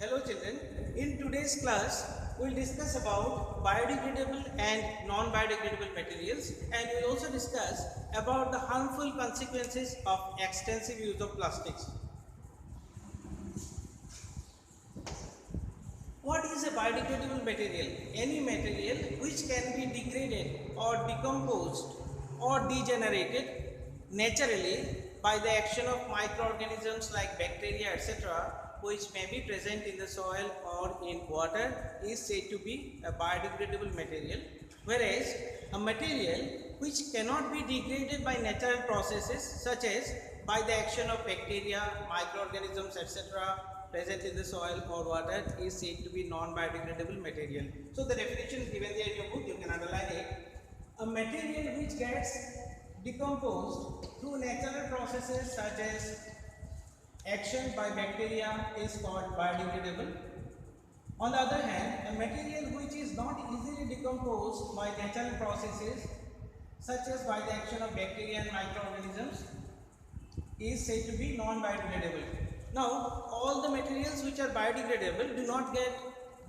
Hello children, in today's class we will discuss about biodegradable and non-biodegradable materials, and we will also discuss about the harmful consequences of extensive use of plastics. What is a biodegradable material? Any material which can be degraded or decomposed or degenerated naturally by the action of microorganisms like bacteria, etc., which may be present in the soil or in water, is said to be a biodegradable material. Whereas a material which cannot be degraded by natural processes such as by the action of bacteria, microorganisms, etc., present in the soil or water is said to be non-biodegradable material. So the definition is given there in your book, you can underline it. A material which gets decomposed through natural processes such as action by bacteria is called biodegradable. On the other hand, a material which is not easily decomposed by natural processes such as by the action of bacteria and microorganisms is said to be non-biodegradable. Now, all the materials which are biodegradable do not get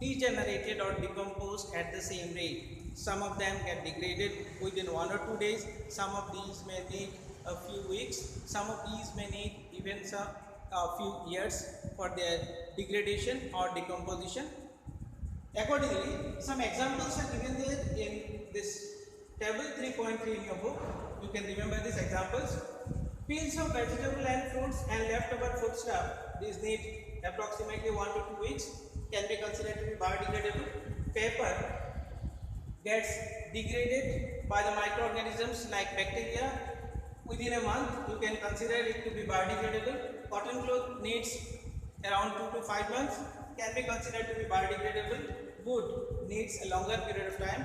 degenerated or decomposed at the same rate. Some of them get degraded within 1 or 2 days, some of these may need a few weeks, some of these may need even a few years for their degradation or decomposition. Accordingly, some examples are given there in this table 3.3 in your book. You can remember these examples. Peels of vegetable and fruits and leftover foodstuff, these need approximately 1 to 2 weeks, can be considered to be biodegradable. Paper gets degraded by the microorganisms like bacteria within a month, you can consider it to be biodegradable. Cotton cloth needs around 2 to 5 months, can be considered to be biodegradable. Wood needs a longer period of time,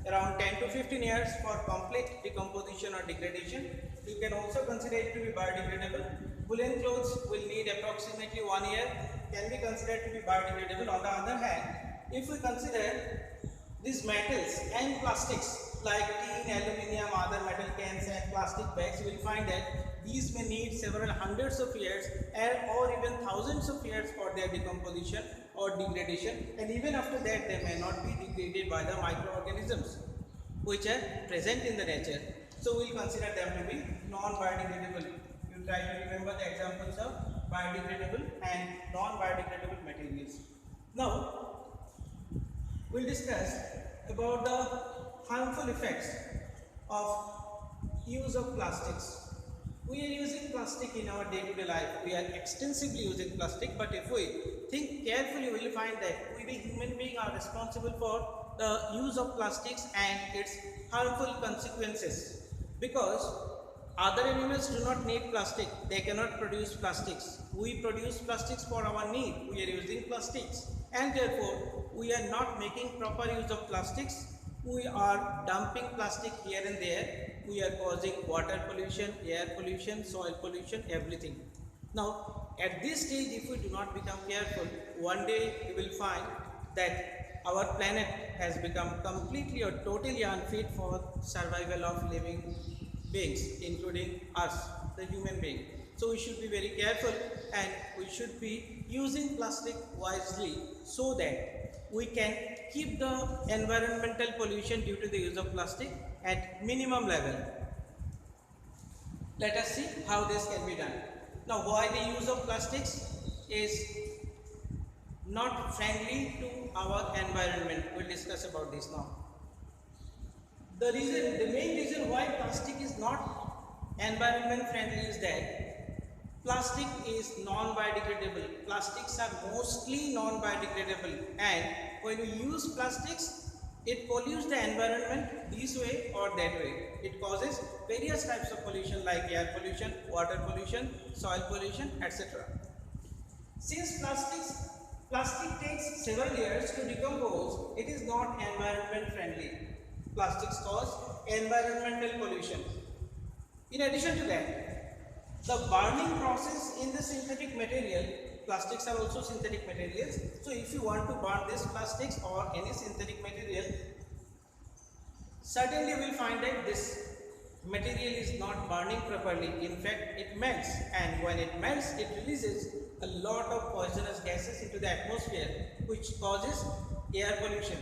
around 10 to 15 years for complete decomposition or degradation. You can also consider it to be biodegradable. Woolen clothes will need approximately 1 year, can be considered to be biodegradable. On the other hand, if we consider these metals and plastics like tin, aluminium, other metal cans and plastic bags, you will find that these may need several hundreds of years or even thousands of years for their decomposition or degradation, and even after that they may not be degraded by the microorganisms which are present in the nature. So we will consider them to be non-biodegradable. You try to remember the examples of biodegradable and non-biodegradable materials. Now we will discuss about the harmful effects of use of plastics. We are using plastic in our day-to-day life. We are extensively using plastic, but if we think carefully, we will find that we the human being are responsible for the use of plastics and its harmful consequences, because other animals do not need plastic, they cannot produce plastics. We produce plastics for our need, we are using plastics, and therefore we are not making proper use of plastics. We are dumping plastic here and there, we are causing water pollution, air pollution, soil pollution, everything. Now at this stage, if we do not become careful, one day you will find that our planet has become completely or totally unfit for survival of living beings, including us, the human being. So we should be very careful and we should be using plastic wisely so that we can keep the environmental pollution due to the use of plastic at minimum level. Let us see how this can be done. Now, why the use of plastics is not friendly to our environment? We'll discuss about this now. The main reason why plastic is not environment friendly is that plastic is non-biodegradable. Plastics are mostly non-biodegradable, and when we use plastics, it pollutes the environment this way or that way. It causes various types of pollution like air pollution, water pollution, soil pollution, etc. Since plastic takes several years to decompose, it is not environment friendly. Plastics cause environmental pollution. In addition to that, the burning process in the synthetic material, plastics are also synthetic materials. So if you want to burn these plastics or any synthetic material, certainly you will find that this material is not burning properly. In fact, it melts, and when it melts, it releases a lot of poisonous gases into the atmosphere, which causes air pollution.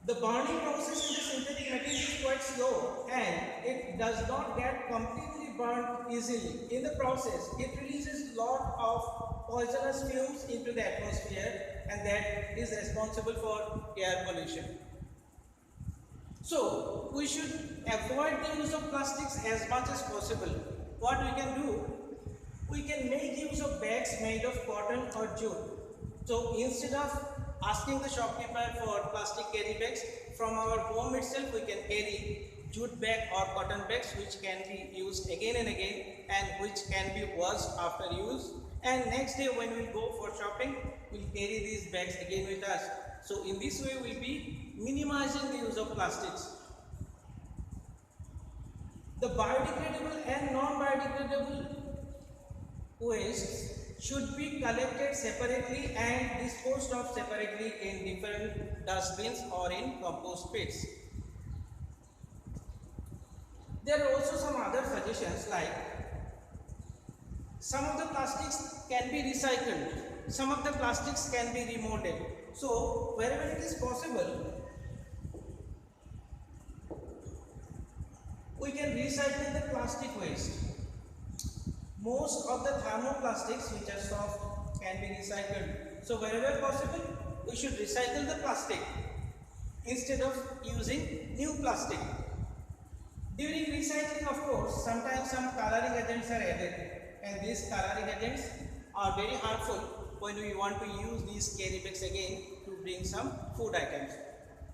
The burning process in the synthetic material is quite slow and it does not get completely burned easily. In the process, it releases lot of poisonous fumes into the atmosphere, and that is responsible for air pollution. So, we should avoid the use of plastics as much as possible. What we can do? We can make use of bags made of cotton or jute. So, instead of asking the shopkeeper for plastic carry bags, from our home itself we can carry jute bag or cotton bags which can be used again and again and which can be washed after use, and next day when we go for shopping we'll carry these bags again with us. So in this way we'll be minimizing the use of plastics. The biodegradable and non-biodegradable wastes should be collected separately and disposed of separately in different dustbins or in compost pits. There are also some other suggestions, like some of the plastics can be recycled, some of the plastics can be remolded. So wherever it is possible, we can recycle the plastic waste. Most of the thermoplastics which are soft can be recycled. So wherever possible, we should recycle the plastic instead of using new plastic. During recycling, of course, sometimes some coloring agents are added, and these coloring agents are very harmful when we want to use these carry bags again to bring some food items.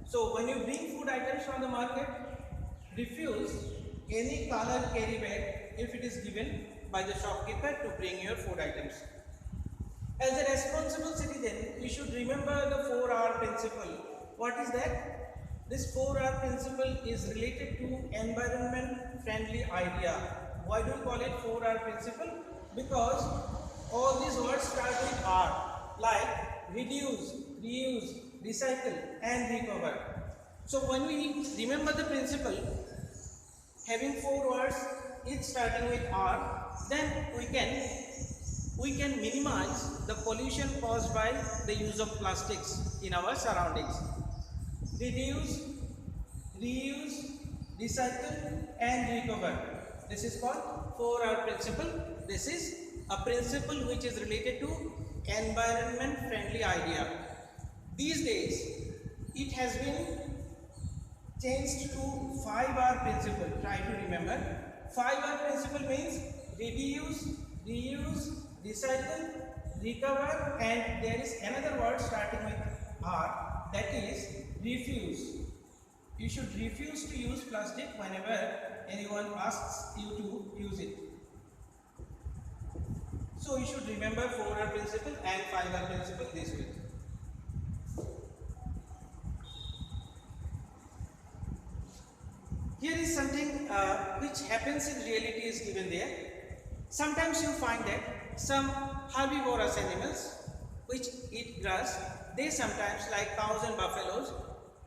So when you bring food items from the market, refuse any colored carry bag if it is given by the shopkeeper to bring your food items. As a responsible citizen, we should remember the 4R principle. What is that? This 4R principle is related to environment friendly idea. Why do we call it 4R principle? Because all these words start with R, like reduce, reuse, recycle and recover. So when we remember the principle, having 4 words, each starting with R, then we can minimize the pollution caused by the use of plastics in our surroundings. Reduce, reuse, recycle and recover. This is called 4R principle. This is a principle which is related to environment friendly idea. These days it has been changed to 5R principle. Try to remember. 5R principle means reduce, reuse, recycle, recover, and there is another word starting with R, that is refuse. You should refuse to use plastic whenever anyone asks you to use it. So you should remember 4R principle and 5R principle this way. Here is something which happens in reality is given there. Sometimes you find that some herbivorous animals which eat grass, they sometimes, like cows and buffaloes,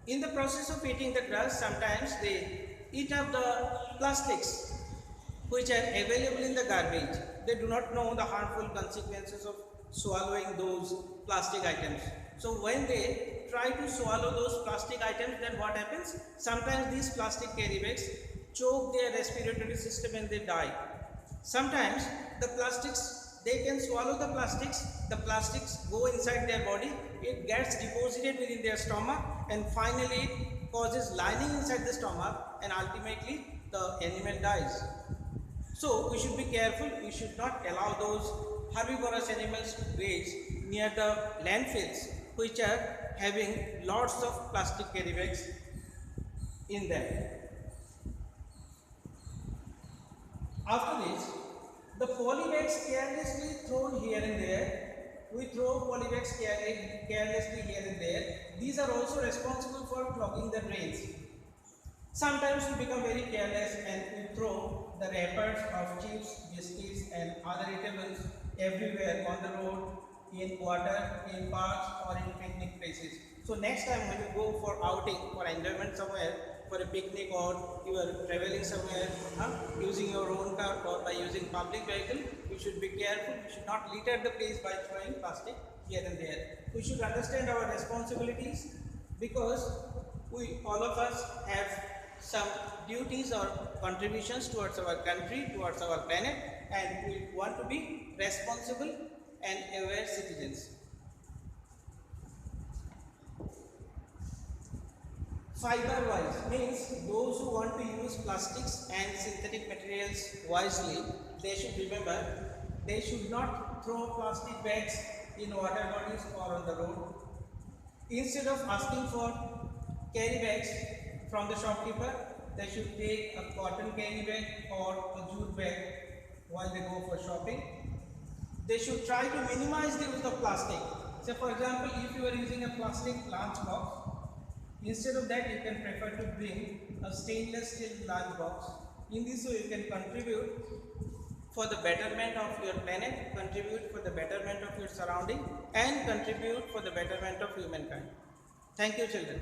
in the process of eating the grass, sometimes they eat up the plastics which are available in the garbage. They do not know the harmful consequences of swallowing those plastic items. So when they try to swallow those plastic items, then what happens? Sometimes these plastic carry bags choke their respiratory system and they die. Sometimes the plastics, they can swallow the plastics go inside their body, it gets deposited within their stomach, and finally it causes lining inside the stomach, and ultimately the animal dies. So we should be careful, we should not allow those herbivorous animals to graze near the landfills which are having lots of plastic carry bags in them. After this, the polybags carelessly thrown here and there, we throw polybags carelessly here and there. These are also responsible for clogging the drains. Sometimes we become very careless and we throw the wrappers of chips, biscuits and other eatables everywhere on the road, in water, in parks or in picnic places. So next time when you go for outing, for enjoyment somewhere, for a picnic or you are traveling somewhere using your own car or by using public vehicle, We should be careful. We should not litter the place by throwing plastic here and there. We should understand our responsibilities because we all of us have some duties or contributions towards our country, towards our planet, and we want to be responsible and aware citizens. Fiber wise means those who want to use plastics and synthetic materials wisely, they should remember they should not throw plastic bags in water bodies or on the road. Instead of asking for carry bags from the shopkeeper, they should take a cotton carry bag or a jute bag while they go for shopping. They should try to minimize the use of plastic. So for example, if you are using a plastic lunch box, instead of that, you can prefer to bring a stainless steel lunch box. In this way, you can contribute for the betterment of your planet, contribute for the betterment of your surrounding, and contribute for the betterment of humankind. Thank you, children.